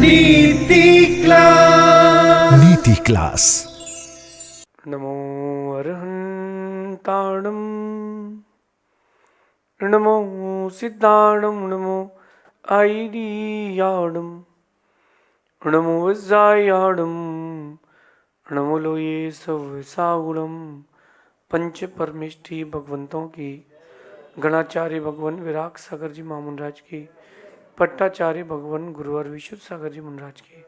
नीति क्लास। नीति क्लास। नमो अर्हन्ताणं नमो सिद्धाणं नमो आईडियाणं नमो वज्रायाणं नमो लोये सवसागुणम। पंच परमेष्ठी भगवंतों की, गणाचार्य भगवान विराग सागर जी महामुनराज की, पट्टाचार्य भगवान गुरुवर विशुद्ध सागर जी मुनराज की,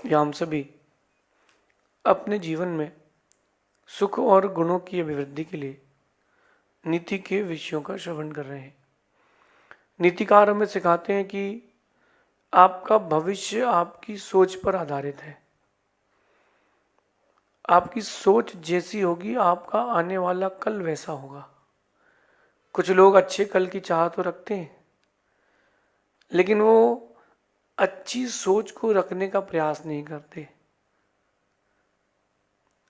हम सभी अपने जीवन में सुख और गुणों की अभिवृद्धि के लिए नीति के विषयों का श्रवण कर रहे हैं। नीतिकार हमें सिखाते हैं कि आपका भविष्य आपकी सोच पर आधारित है। आपकी सोच जैसी होगी आपका आने वाला कल वैसा होगा। कुछ लोग अच्छे कल की चाह तो रखते हैं, लेकिन वो अच्छी सोच को रखने का प्रयास नहीं करते।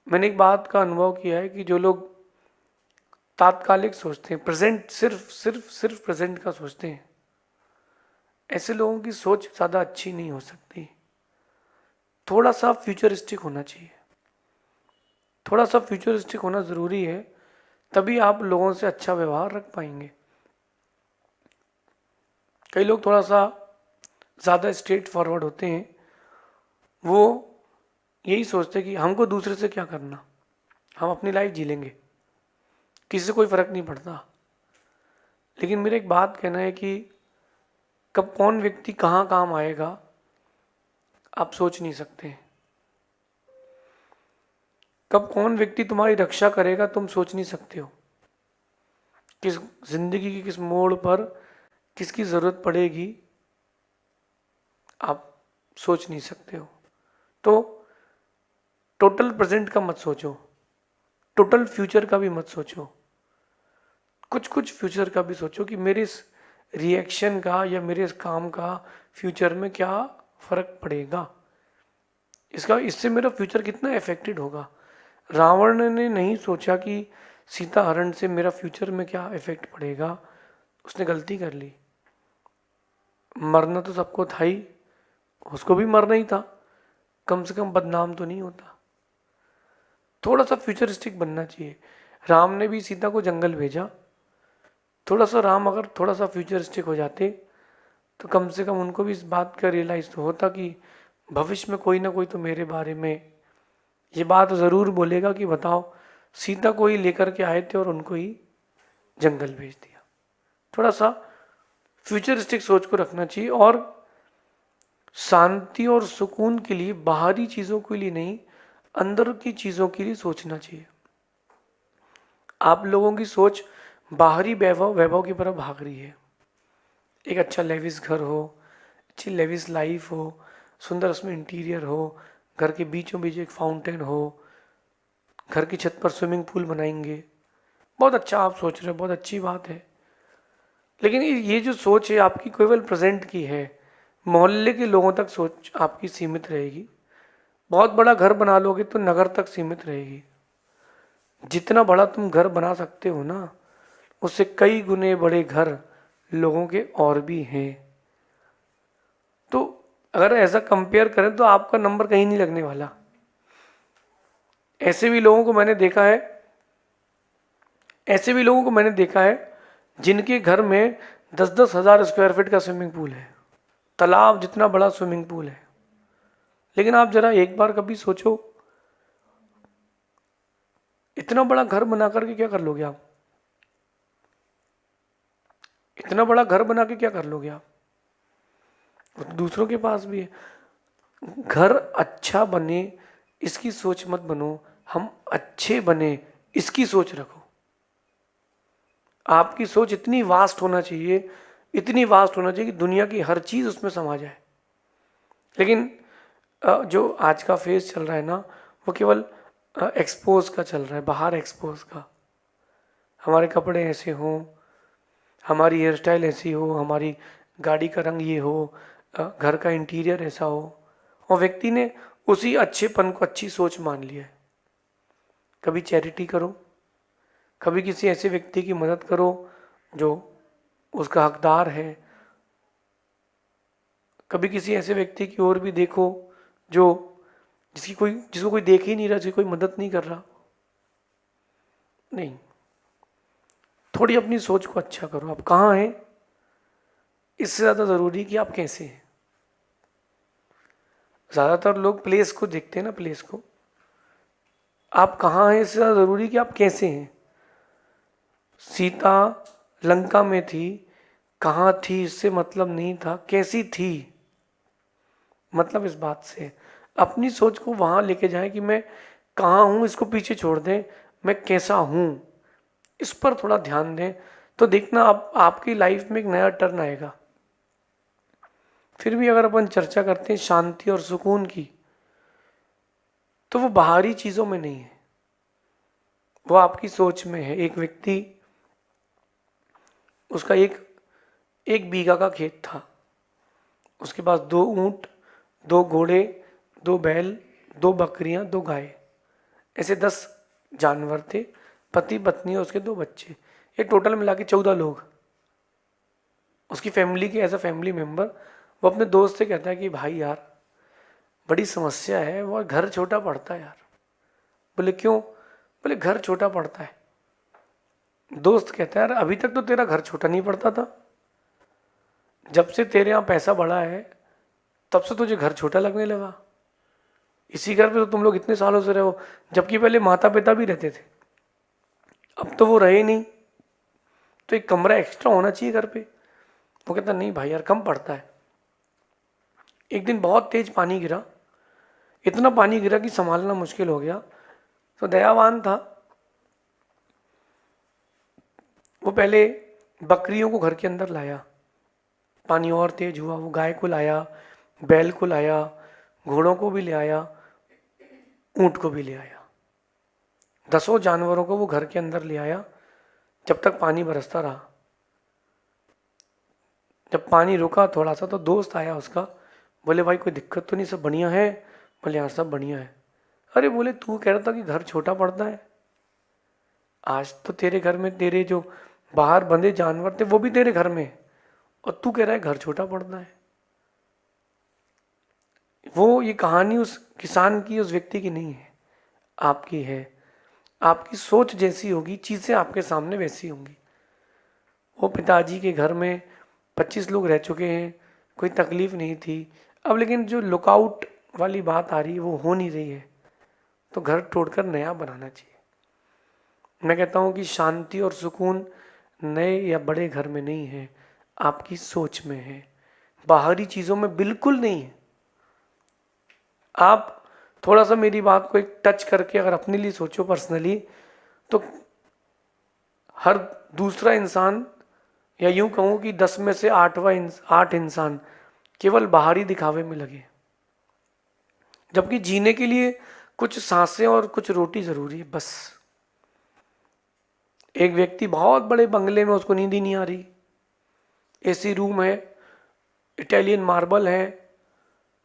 मैंने एक बात का अनुभव किया है कि जो लोग तात्कालिक सोचते हैं, प्रेजेंट सिर्फ प्रेजेंट का सोचते हैं, ऐसे लोगों की सोच ज़्यादा अच्छी नहीं हो सकती। थोड़ा सा फ्यूचरिस्टिक होना चाहिए, थोड़ा सा फ्यूचरिस्टिक होना ज़रूरी है, तभी आप लोगों से अच्छा व्यवहार रख पाएंगे। कई लोग थोड़ा सा ज़्यादा स्ट्रेट फॉरवर्ड होते हैं, वो यही सोचते हैं कि हमको दूसरे से क्या करना, हम अपनी लाइफ जी लेंगे, किसी से कोई फर्क नहीं पड़ता। लेकिन मेरा एक बात कहना है कि कब कौन व्यक्ति कहाँ काम आएगा आप सोच नहीं सकते। कब कौन व्यक्ति तुम्हारी रक्षा करेगा तुम सोच नहीं सकते हो। किस जिंदगी की किस मोड़ पर किसकी जरूरत पड़ेगी आप सोच नहीं सकते हो। तो टोटल प्रेजेंट का मत सोचो, टोटल फ्यूचर का भी मत सोचो, कुछ कुछ फ्यूचर का भी सोचो कि मेरे इस रिएक्शन का या मेरे इस काम का फ्यूचर में क्या फर्क पड़ेगा, इससे मेरा फ्यूचर कितना इफेक्टेड होगा। रावण ने नहीं सोचा कि सीता हरण से मेरा फ्यूचर में क्या इफेक्ट पड़ेगा, उसने गलती कर ली। मरना तो सबको था ही, उसको भी मरना ही था, कम से कम बदनाम तो नहीं होता। थोड़ा सा फ्यूचरिस्टिक बनना चाहिए। राम ने भी सीता को जंगल भेजा, थोड़ा सा राम अगर थोड़ा सा फ्यूचरिस्टिक हो जाते तो कम से कम उनको भी इस बात का रियलाइज तो होता कि भविष्य में कोई ना कोई तो मेरे बारे में ये बात ज़रूर बोलेगा कि बताओ सीता को ही लेकर के आए थे और उनको ही जंगल भेज दिया। थोड़ा सा फ्यूचरिस्टिक सोच को रखना चाहिए और शांति और सुकून के लिए बाहरी चीज़ों के लिए नहीं, अंदर की चीज़ों के लिए सोचना चाहिए। आप लोगों की सोच बाहरी वैभव वैभव की तरफ भाग रही है। एक अच्छा लेविस घर हो, अच्छी लेविस लाइफ हो, सुंदर उसमें इंटीरियर हो, घर के बीचों बीच एक फाउंटेन हो, घर की छत पर स्विमिंग पूल बनाएंगे, बहुत अच्छा आप सोच रहे हो, बहुत अच्छी बात है। लेकिन ये जो सोच है आपकी केवल प्रेजेंट की है, मोहल्ले के लोगों तक सोच आपकी सीमित रहेगी। बहुत बड़ा घर बना लोगे तो नगर तक सीमित रहेगी। जितना बड़ा तुम घर बना सकते हो ना, उससे कई गुने बड़े घर लोगों के और भी हैं। तो अगर ऐसा कंपेयर करें तो आपका नंबर कहीं नहीं लगने वाला। ऐसे भी लोगों को मैंने देखा है, ऐसे भी लोगों को मैंने देखा है जिनके घर में 10-10 हजार स्क्वायर फीट का स्विमिंग पूल है, तालाब जितना बड़ा स्विमिंग पूल है। लेकिन आप जरा एक बार कभी सोचो, इतना बड़ा घर बना करके क्या कर लोगे आप? इतना बड़ा घर बना के क्या कर लोगे आप? वो तो दूसरों के पास भी है। घर अच्छा बने इसकी सोच मत बनो, हम अच्छे बने इसकी सोच रखो। आपकी सोच इतनी वास्ट होना चाहिए, इतनी वास्ट होना चाहिए कि दुनिया की हर चीज उसमें समा जाए। लेकिन जो आज का फेज चल रहा है ना, वो केवल एक्सपोज का चल रहा है, बाहर एक्सपोज का। हमारे कपड़े ऐसे हों, हमारी हेयर स्टाइल ऐसी हो, हमारी गाड़ी का रंग ये हो, घर का इंटीरियर ऐसा हो, और व्यक्ति ने उसी अच्छेपन को अच्छी सोच मान लिया है। कभी चैरिटी करो, कभी किसी ऐसे व्यक्ति की मदद करो जो उसका हकदार है, कभी किसी ऐसे व्यक्ति की ओर भी देखो जो जिसको कोई देख ही नहीं रहा, जिसकी कोई मदद नहीं कर रहा। नहीं, थोड़ी अपनी सोच को अच्छा करो। आप कहाँ हैं इससे ज़्यादा ज़रूरी कि आप कैसे हैं। ज़्यादातर लोग प्लेस को देखते हैं ना, प्लेस को। आप कहाँ हैं इससे ज़्यादा ज़रूरी कि आप कैसे हैं। सीता लंका में थी, कहाँ थी इससे मतलब नहीं था, कैसी थी मतलब इस बात से। अपनी सोच को वहाँ लेके जाएं कि मैं कहाँ हूँ इसको पीछे छोड़ दें, मैं कैसा हूँ इस पर थोड़ा ध्यान दें, तो देखना आप आपकी लाइफ में एक नया टर्न आएगा। फिर भी अगर अपन चर्चा करते हैं शांति और सुकून की, तो वो बाहरी चीज़ों में नहीं है, वो आपकी सोच में है। एक व्यक्ति, उसका एक बीघा का खेत था, उसके पास 2 ऊंट, 2 घोड़े, 2 बैल, 2 बकरियां, 2 गाय, ऐसे 10 जानवर थे। पति पत्नी और उसके 2 बच्चे, ये टोटल मिला के 14 लोग उसकी फैमिली के। एज अ फैमिली मेंबर वो अपने दोस्त से कहता है कि भाई यार बड़ी समस्या है, वो घर छोटा पड़ता है यार। बोले क्यों? बोले घर छोटा पड़ता है। दोस्त कहता है यार अभी तक तो तेरा घर छोटा नहीं पड़ता था, जब से तेरे यहाँ पैसा बढ़ा है तब से तुझे घर छोटा लगने लगा। इसी घर पे तो तुम लोग इतने सालों से रहो, जबकि पहले माता पिता भी रहते थे, अब तो वो रहे नहीं, तो एक कमरा एक्स्ट्रा होना चाहिए घर पे। वो कहता नहीं भाई यार कम पड़ता है। एक दिन बहुत तेज पानी गिरा, इतना पानी गिरा कि संभालना मुश्किल हो गया। तो दयावान था, वो पहले बकरियों को घर के अंदर लाया, पानी और तेज हुआ, वो गाय को लाया, बैल को लाया, घोड़ों को भी ले आया, ऊंट को भी ले आया, 10 जानवरों को वो घर के अंदर ले आया जब तक पानी बरसता रहा। जब पानी रुका थोड़ा सा तो दोस्त आया उसका, बोले भाई कोई दिक्कत तो नहीं, सब बढ़िया है? बोले यार सब बढ़िया है। अरे बोले तू कह रहा था कि घर छोटा पड़ता है, आज तो तेरे घर में तेरे जो बाहर बंधे जानवर थे वो भी तेरे घर में, और तू कह रहा है घर छोटा पड़ता है। वो ये कहानी उस किसान की, उस व्यक्ति की नहीं है, आपकी है। आपकी सोच जैसी होगी चीज़ें आपके सामने वैसी होंगी। वो पिताजी के घर में 25 लोग रह चुके हैं, कोई तकलीफ नहीं थी, अब लेकिन जो लुकआउट वाली बात आ रही है वो हो नहीं रही है, तो घर तोड़कर नया बनाना चाहिए। मैं कहता हूँ कि शांति और सुकून नए या बड़े घर में नहीं है, आपकी सोच में है, बाहरी चीज़ों में बिल्कुल नहीं है। आप थोड़ा सा मेरी बात को एक टच करके अगर अपने लिए सोचो पर्सनली, तो हर दूसरा इंसान, या यूं कहूँ कि 10 में से 8 इंसान केवल बाहरी दिखावे में लगे, जबकि जीने के लिए कुछ सांसें और कुछ रोटी जरूरी है बस। एक व्यक्ति बहुत बड़े बंगले में, उसको नींद ही नहीं आ रही, एसी रूम है, इटालियन मार्बल है,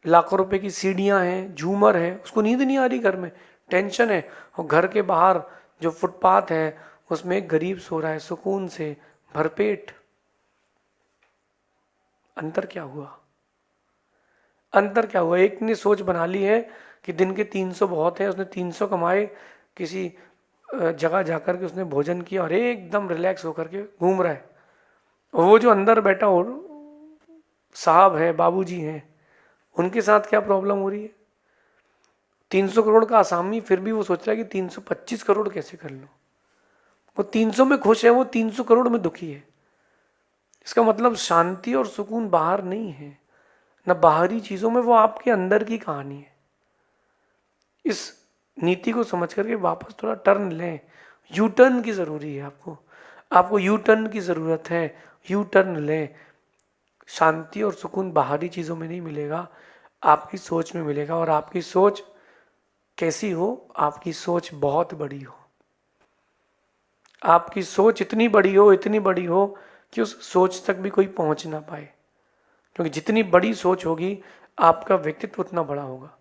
लाखों रुपए की सीढ़ियां हैं, झूमर है, उसको नींद नहीं आ रही, घर में टेंशन है। और घर के बाहर जो फुटपाथ है उसमें एक गरीब सो रहा है सुकून से, भरपेट। अंतर क्या हुआ? अंतर क्या हुआ? एक ने सोच बना ली है कि दिन के 300 बहुत है, उसने 300 कमाए, किसी जगह जाकर के उसने भोजन किया और एकदम रिलैक्स होकर के घूम रहा है। और वो जो अंदर बैठा हो साहब है, बाबूजी हैं, उनके साथ क्या प्रॉब्लम हो रही है? 300 करोड़ का आसामी, फिर भी वो सोच रहा है कि 325 करोड़ कैसे कर लूं। वो 300 में खुश है, वो 300 करोड़ में दुखी है। इसका मतलब शांति और सुकून बाहर नहीं है, न बाहरी चीजों में, वो आपके अंदर की कहानी है। इस नीति को समझ करके वापस थोड़ा टर्न लें। यू टर्न की जरूरी है आपको यू टर्न की जरूरत है। यू टर्न लें। शांति और सुकून बाहरी चीजों में नहीं मिलेगा, आपकी सोच में मिलेगा। और आपकी सोच कैसी हो? आपकी सोच बहुत बड़ी हो, आपकी सोच इतनी बड़ी हो, इतनी बड़ी हो कि उस सोच तक भी कोई पहुंच ना पाए। क्योंकि जितनी बड़ी सोच होगी आपका व्यक्तित्व उतना बड़ा होगा।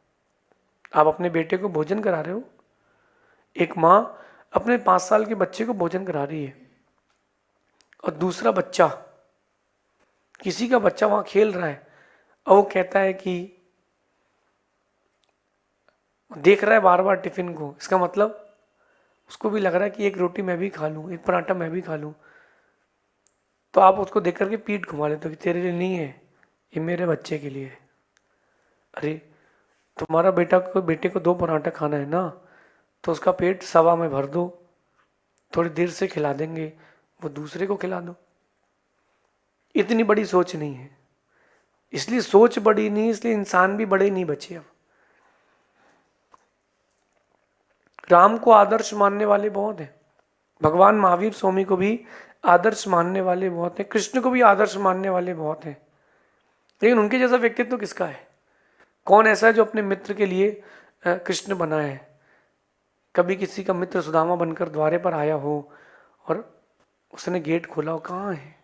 आप अपने बेटे को भोजन करा रहे हो, एक माँ अपने 5 साल के बच्चे को भोजन करा रही है, और दूसरा बच्चा, किसी का बच्चा वहां खेल रहा है, और वो कहता है कि देख रहा है बार बार टिफिन को, इसका मतलब उसको भी लग रहा है कि एक रोटी मैं भी खा लूँ, एक पराठा मैं भी खा लूँ। तो आप उसको देख करके पीठ घुमा लेते हो कि तेरे लिए नहीं है, ये मेरे बच्चे के लिए है। अरे तुम्हारा बेटे को 2 पराठा खाना है ना, तो उसका पेट सवा में भर दो, थोड़ी देर से खिला देंगे, वो दूसरे को खिला दो। इतनी बड़ी सोच नहीं है, इसलिए सोच बड़ी नहीं, इसलिए इंसान भी बड़े नहीं बचे। अब राम को आदर्श मानने वाले बहुत हैं, भगवान महावीर स्वामी को भी आदर्श मानने वाले बहुत हैं, कृष्ण को भी आदर्श मानने वाले बहुत हैं। लेकिन उनके जैसा व्यक्तित्व किसका है? कौन ऐसा है जो अपने मित्र के लिए कृष्ण बना है? कभी किसी का मित्र सुदामा बनकर द्वारे पर आया हो और उसने गेट खोला हो, कहाँ है?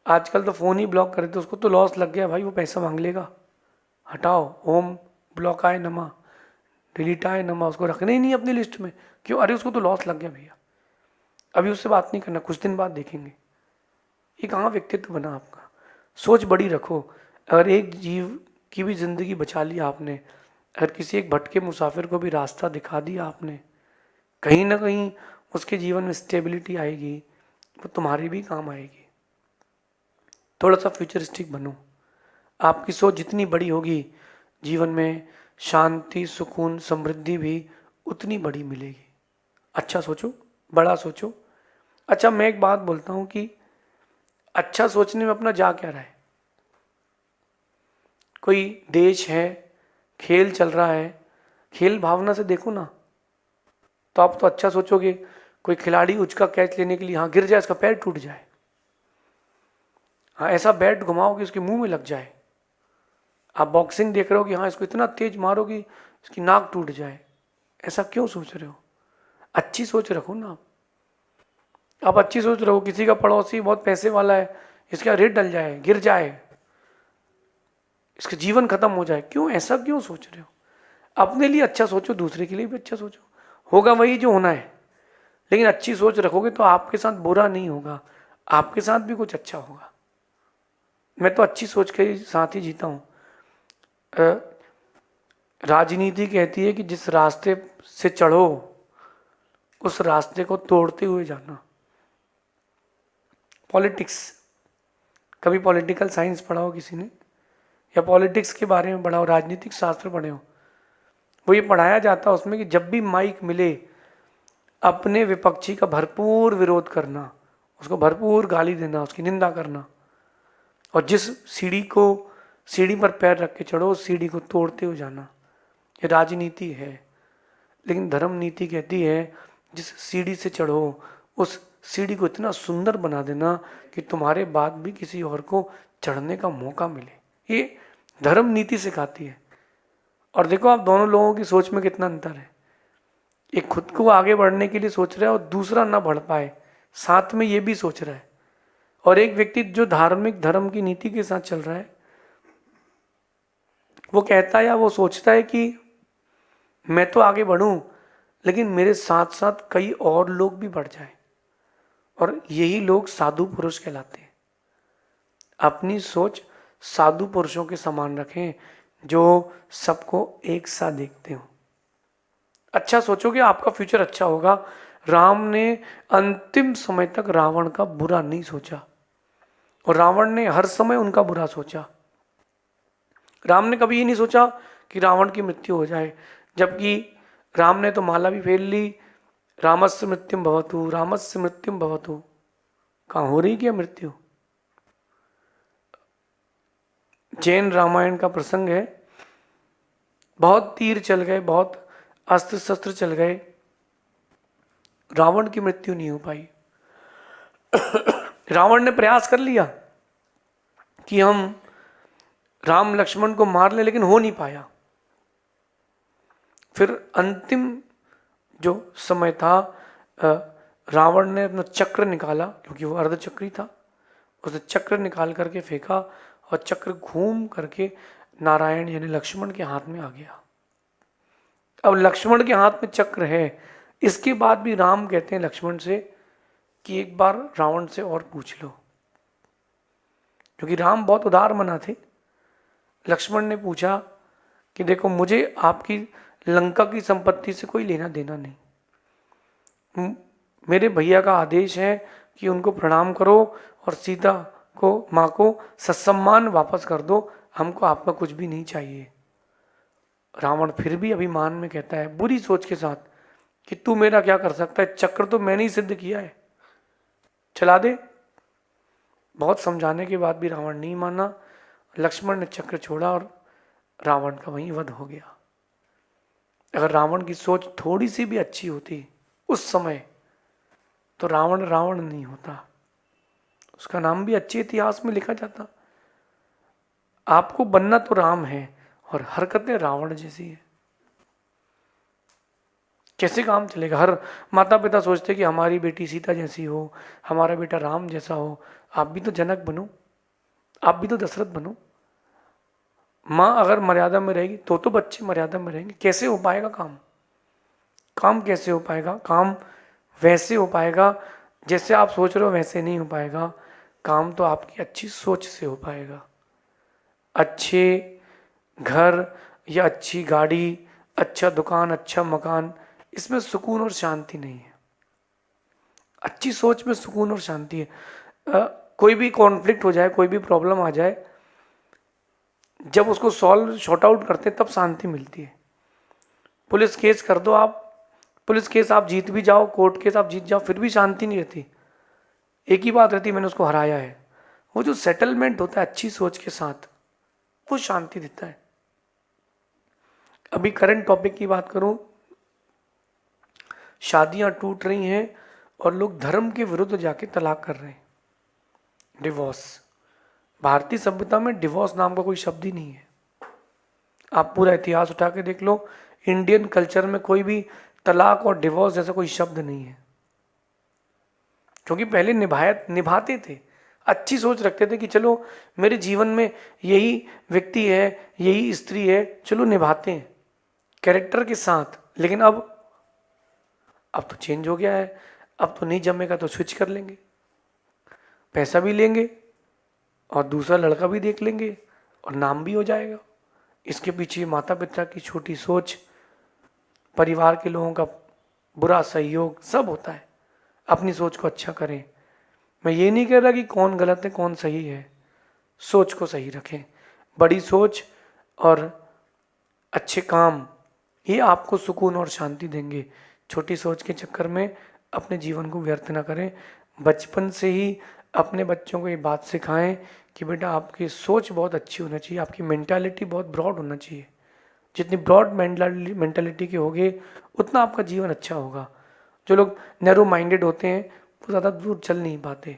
आजकल तो फोन ही ब्लॉक कर देते, उसको तो लॉस लग गया भाई, वो पैसा मांग लेगा, हटाओ, ओम ब्लॉक आए नमा, डिलीट आए नमा, उसको रखना ही नहीं अपनी लिस्ट में। क्यों? अरे उसको तो लॉस लग गया भैया, अभी उससे बात नहीं करना, कुछ दिन बाद देखेंगे। ये कहाँ व्यक्तित्व बना आपका? सोच बड़ी रखो। अगर एक जीव की भी जिंदगी बचा ली आपने, अगर किसी एक भटके मुसाफिर को भी रास्ता दिखा दिया आपने, कहीं ना कहीं उसके जीवन में स्टेबिलिटी आएगी, वो तुम्हारे भी काम आएगी। थोड़ा सा फ्यूचरिस्टिक बनो। आपकी सोच जितनी बड़ी होगी, जीवन में शांति, सुकून, समृद्धि भी उतनी बड़ी मिलेगी। अच्छा सोचो, बड़ा सोचो। अच्छा, मैं एक बात बोलता हूँ कि अच्छा सोचने में अपना जा क्या रहा है? कोई देश है, खेल चल रहा है, खेल भावना से देखो ना, तो आप तो अच्छा सोचोगे। कोई खिलाड़ी उचका कैच लेने के लिए हाँ गिर जाए, इसका पैर टूट जाए, हाँ ऐसा बैट घुमाओ कि उसके मुंह में लग जाए। आप बॉक्सिंग देख रहे हो कि हाँ इसको इतना तेज मारो कि इसकी नाक टूट जाए, ऐसा क्यों सोच रहे हो? अच्छी सोच रखो ना। आप अच्छी सोच रहे हो, किसी का पड़ोसी बहुत पैसे वाला है, इसका रेट डल जाए, गिर जाए, इसका जीवन खत्म हो जाए, क्यों? ऐसा क्यों सोच रहे हो? अपने लिए अच्छा सोचो, दूसरे के लिए भी अच्छा सोचो, होगा वही जो होना है। लेकिन अच्छी सोच रखोगे तो आपके साथ बुरा नहीं होगा, आपके साथ भी कुछ अच्छा होगा। मैं तो अच्छी सोच के साथ ही जीता हूँ। राजनीति कहती है कि जिस रास्ते से चढ़ो उस रास्ते को तोड़ते हुए जाना। पॉलिटिक्स, कभी पॉलिटिकल साइंस पढ़ा हो किसी ने, या पॉलिटिक्स के बारे में पढ़ा हो, राजनीतिक शास्त्र पढ़े हो, वो ये पढ़ाया जाता है उसमें कि जब भी माइक मिले अपने विपक्षी का भरपूर विरोध करना, उसको भरपूर गाली देना, उसकी निंदा करना, और जिस सीढ़ी पर पैर रख के चढ़ो उस सीढ़ी को तोड़ते हुए जाना। ये राजनीति है। लेकिन धर्म नीति कहती है जिस सीढ़ी से चढ़ो उस सीढ़ी को इतना सुंदर बना देना कि तुम्हारे बाद भी किसी और को चढ़ने का मौका मिले। ये धर्म नीति सिखाती है। और देखो आप दोनों लोगों की सोच में कितना अंतर है। एक खुद को आगे बढ़ने के लिए सोच रहा है और दूसरा ना बढ़ पाए, साथ में ये भी सोच रहा है। और एक व्यक्ति जो धार्मिक धर्म की नीति के साथ चल रहा है, वो कहता है या वो सोचता है कि मैं तो आगे बढ़ूं लेकिन मेरे साथ साथ कई और लोग भी बढ़ जाएं, और यही लोग साधु पुरुष कहलाते हैं। अपनी सोच साधु पुरुषों के समान रखें जो सबको एक साथ देखते हो। अच्छा सोचोगे आपका फ्यूचर अच्छा होगा। राम ने अंतिम समय तक रावण का बुरा नहीं सोचा, और रावण ने हर समय उनका बुरा सोचा। राम ने कभी ये नहीं सोचा कि रावण की मृत्यु हो जाए, जबकि राम ने तो माला भी फेर ली, रामस्य मृत्युम भवतु, रामस्य मृत्युम भवतु। कहाँ हो रही क्या मृत्यु? जैन रामायण का प्रसंग है, बहुत तीर चल गए, बहुत अस्त्र शस्त्र चल गए, रावण की मृत्यु नहीं हो पाई। रावण ने प्रयास कर लिया कि हम राम लक्ष्मण को मार ले, लेकिन हो नहीं पाया। फिर अंतिम जो समय था, रावण ने अपना चक्र निकाला, क्योंकि वो अर्धचक्री था, उसने चक्र निकाल करके फेंका और चक्र घूम करके नारायण यानी लक्ष्मण के हाथ में आ गया। अब लक्ष्मण के हाथ में चक्र है। इसके बाद भी राम कहते हैं लक्ष्मण से कि एक बार रावण से और पूछ लो, क्योंकि राम बहुत उदार मना थे। लक्ष्मण ने पूछा कि देखो, मुझे आपकी लंका की संपत्ति से कोई लेना देना नहीं, मेरे भैया का आदेश है कि उनको प्रणाम करो और सीता को, माँ को ससम्मान वापस कर दो, हमको आपका कुछ भी नहीं चाहिए। रावण फिर भी अभिमान में कहता है, बुरी सोच के साथ, कि तू मेरा क्या कर सकता है, चक्र तो मैंने ही सिद्ध किया है, चला दे। बहुत समझाने के बाद भी रावण नहीं माना। लक्ष्मण ने चक्र छोड़ा और रावण का वहीं वध हो गया। अगर रावण की सोच थोड़ी सी भी अच्छी होती उस समय, तो रावण रावण नहीं होता, उसका नाम भी अच्छे इतिहास में लिखा जाता। आपको बनना तो राम है और हरकतें रावण जैसी है, कैसे काम चलेगा। हर माता पिता सोचते कि हमारी बेटी सीता जैसी हो, हमारा बेटा राम जैसा हो। आप भी तो जनक बनो, आप भी तो दशरथ बनो। माँ अगर मर्यादा में रहेगी तो बच्चे मर्यादा में रहेंगे। कैसे हो पाएगा काम? काम कैसे हो पाएगा? काम वैसे हो पाएगा जैसे आप सोच रहे हो, वैसे नहीं हो पाएगा। काम तो आपकी अच्छी सोच से हो पाएगा। अच्छे घर या अच्छी गाड़ी, अच्छा दुकान, अच्छा मकान, इसमें सुकून और शांति नहीं है। अच्छी सोच में सुकून और शांति है। कोई भी कॉन्फ्लिक्ट हो जाए, कोई भी प्रॉब्लम आ जाए, जब उसको शॉर्ट आउट करते हैं तब शांति मिलती है। पुलिस केस कर दो आप, पुलिस केस आप जीत भी जाओ, कोर्ट केस आप जीत जाओ, फिर भी शांति नहीं रहती। एक ही बात रहती, मैंने उसको हराया है। वो जो सेटलमेंट होता है अच्छी सोच के साथ, वो शांति देता है। अभी करंट टॉपिक की बात करूं, शादियां टूट रही हैं और लोग धर्म के विरुद्ध जाके तलाक कर रहे हैं, डिवोर्स। भारतीय सभ्यता में डिवोर्स नाम का कोई शब्द ही नहीं है। आप पूरा इतिहास उठा के देख लो, इंडियन कल्चर में कोई भी तलाक और डिवोर्स जैसा कोई शब्द नहीं है। क्योंकि पहले निभाते थे, अच्छी सोच रखते थे कि चलो मेरे जीवन में यही व्यक्ति है, यही स्त्री है, चलो निभाते हैं कैरेक्टर के साथ। लेकिन अब तो चेंज हो गया है। अब तो नहीं जमेगा तो स्विच कर लेंगे, पैसा भी लेंगे और दूसरा लड़का भी देख लेंगे और नाम भी हो जाएगा। इसके पीछे माता पिता की छोटी सोच, परिवार के लोगों का बुरा सहयोग, सब होता है। अपनी सोच को अच्छा करें। मैं ये नहीं कह रहा कि कौन गलत है कौन सही है, सोच को सही रखें। बड़ी सोच और अच्छे काम, ये आपको सुकून और शांति देंगे। छोटी सोच के चक्कर में अपने जीवन को व्यर्थ ना करें। बचपन से ही अपने बच्चों को ये बात सिखाएं कि बेटा आपकी सोच बहुत अच्छी होना चाहिए, आपकी मेंटालिटी बहुत ब्रॉड होना चाहिए। जितनी ब्रॉड मेंटालिटी के होगे उतना आपका जीवन अच्छा होगा। जो लोग नैरो माइंडेड होते हैं वो ज़्यादा दूर चल नहीं पाते।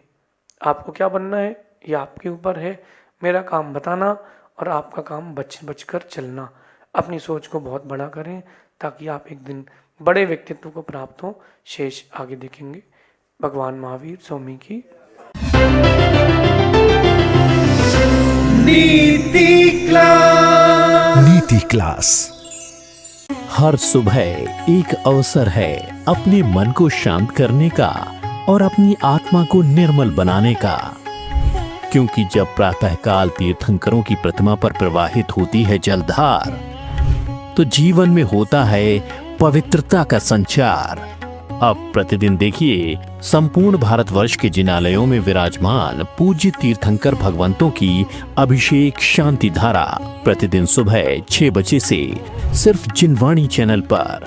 आपको क्या बनना है ये आपके ऊपर है। मेरा काम बताना और आपका काम बच कर चलना। अपनी सोच को बहुत बड़ा करें ताकि आप एक दिन बड़े व्यक्तित्व को प्राप्त हो। शेष आगे देखेंगे। भगवान महावीर स्वामी की नीति क्लास। हर सुबह एक अवसर है अपने मन को शांत करने का और अपनी आत्मा को निर्मल बनाने का। क्योंकि जब प्रातःकाल तीर्थंकरों की प्रतिमा पर प्रवाहित होती है जलधार, तो जीवन में होता है पवित्रता का संचार। अब प्रतिदिन देखिए संपूर्ण भारतवर्ष के जिनालयों में विराजमान पूज्य तीर्थंकर भगवंतों की अभिषेक शांति धारा प्रतिदिन सुबह 6 बजे से सिर्फ जिनवाणी चैनल पर।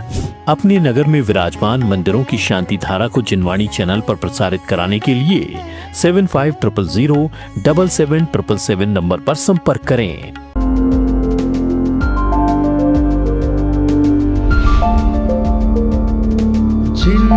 अपने नगर में विराजमान मंदिरों की शांति धारा को जिनवाणी चैनल पर प्रसारित कराने के लिए 7500077777 नंबर पर संपर्क करें। जिन